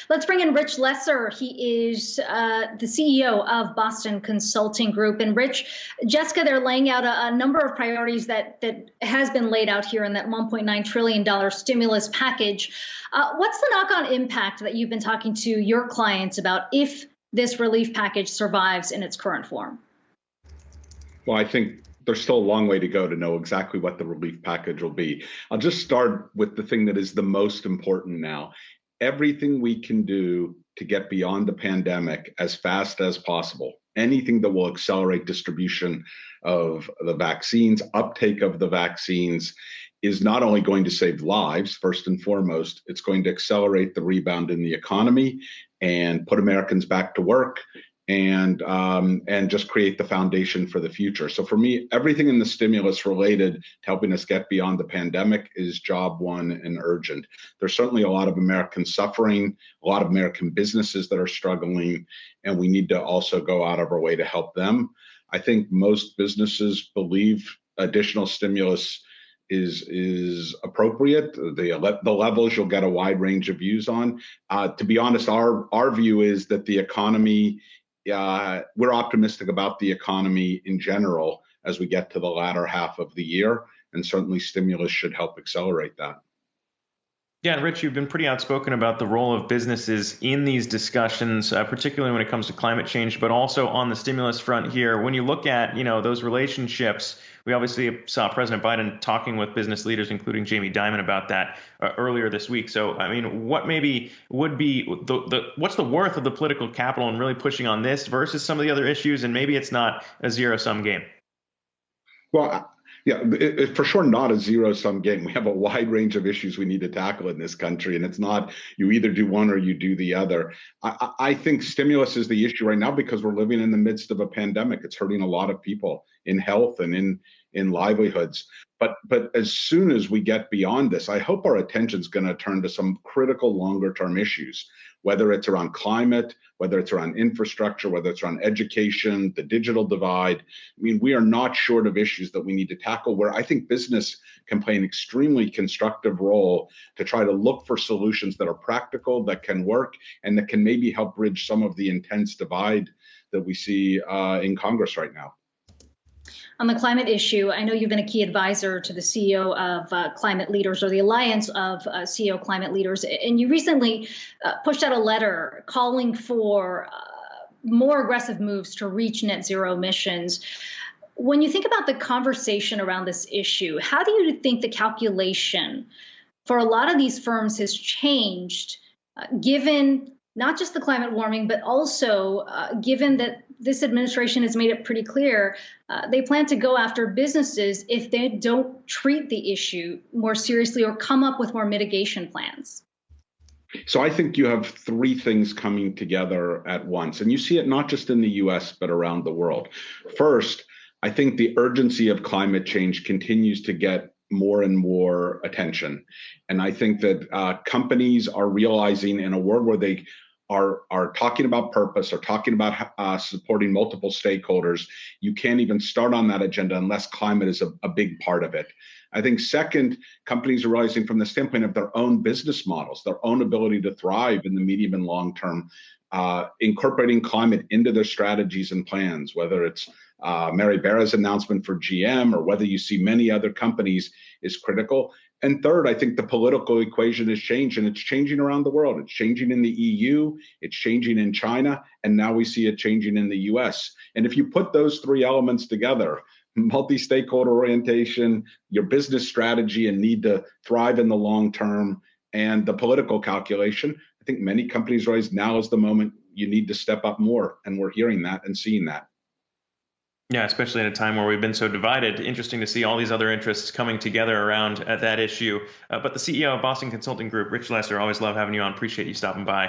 Let's bring in Rich Lesser. He is the CEO of Boston Consulting Group. And Rich, Jessica, they're laying out a number of priorities that has been laid out here in that $1.9 trillion stimulus package. What's the knock-on impact that you've been talking to your clients about if this relief package survives in its current form? Well, I think there's still a long way to go to know exactly what the relief package will be. I'll just start with the thing that is the most important now. Everything we can do to get beyond the pandemic as fast as possible, anything that will accelerate distribution of the vaccines, uptake of the vaccines, is not only going to save lives, first and foremost, it's going to accelerate the rebound in the economy and put Americans back to work and just create the foundation for the future. So for me, everything in the stimulus related to helping us get beyond the pandemic is job one and urgent. There's certainly a lot of Americans suffering, a lot of American businesses that are struggling, and we need to also go out of our way to help them. I think most businesses believe additional stimulus is appropriate. The levels you'll get a wide range of views on. To be honest, our view is that the economy, we're optimistic about the economy in general as we get to the latter half of the year, and certainly stimulus should help accelerate that. Yeah, and Rich, you've been pretty outspoken about the role of businesses in these discussions, particularly when it comes to climate change, but also on the stimulus front here. When you look at, those relationships, we obviously saw President Biden talking with business leaders, including Jamie Dimon, about that earlier this week. So, I mean, what maybe would be what's the worth of the political capital in really pushing on this versus some of the other issues? And maybe it's not a zero-sum game. Well, yeah, it's for sure not a zero-sum game. We have a wide range of issues we need to tackle in this country, and it's not you either do one or you do the other. I think stimulus is the issue right now because we're living in the midst of a pandemic. It's hurting a lot of people in health and in livelihoods. But as soon as we get beyond this, I hope our attention's going to turn to some critical longer-term issues, whether it's around climate, whether it's around infrastructure, whether it's around education, the digital divide. I mean, we are not short of issues that we need to tackle where I think business can play an extremely constructive role to try to look for solutions that are practical, that can work, and that can maybe help bridge some of the intense divide that we see in Congress right now. On the climate issue, I know you've been a key advisor to the CEO of Climate Leaders, or the Alliance of CEO Climate Leaders, and you recently pushed out a letter calling for more aggressive moves to reach net zero emissions. When you think about the conversation around this issue, how do you think the calculation for a lot of these firms has changed, given not just the climate warming, but also given that this administration has made it pretty clear they plan to go after businesses if they don't treat the issue more seriously or come up with more mitigation plans? So I think you have three things coming together at once, and you see it not just in the US, but around the world. First, I think the urgency of climate change continues to get more and more attention. And I think that companies are realizing in a world where they are talking about purpose or talking about supporting multiple stakeholders, you can't even start on that agenda unless climate is a big part of it. I think second, companies are realizing from the standpoint of their own business models, their own ability to thrive in the medium and long term, incorporating climate into their strategies and plans, whether it's Mary Barra's announcement for GM or whether you see many other companies, is critical. And third, I think the political equation has changed, and it's changing around the world. It's changing in the EU, it's changing in China, and now we see it changing in the US. And if you put those three elements together, multi-stakeholder orientation, your business strategy and need to thrive in the long term, and the political calculation, I think many companies realize now is the moment you need to step up more, and we're hearing that and seeing that. Yeah, especially in a time where we've been so divided. Interesting to see all these other interests coming together around that issue. But the CEO of Boston Consulting Group, Rich Lesser, always love having you on. Appreciate you stopping by.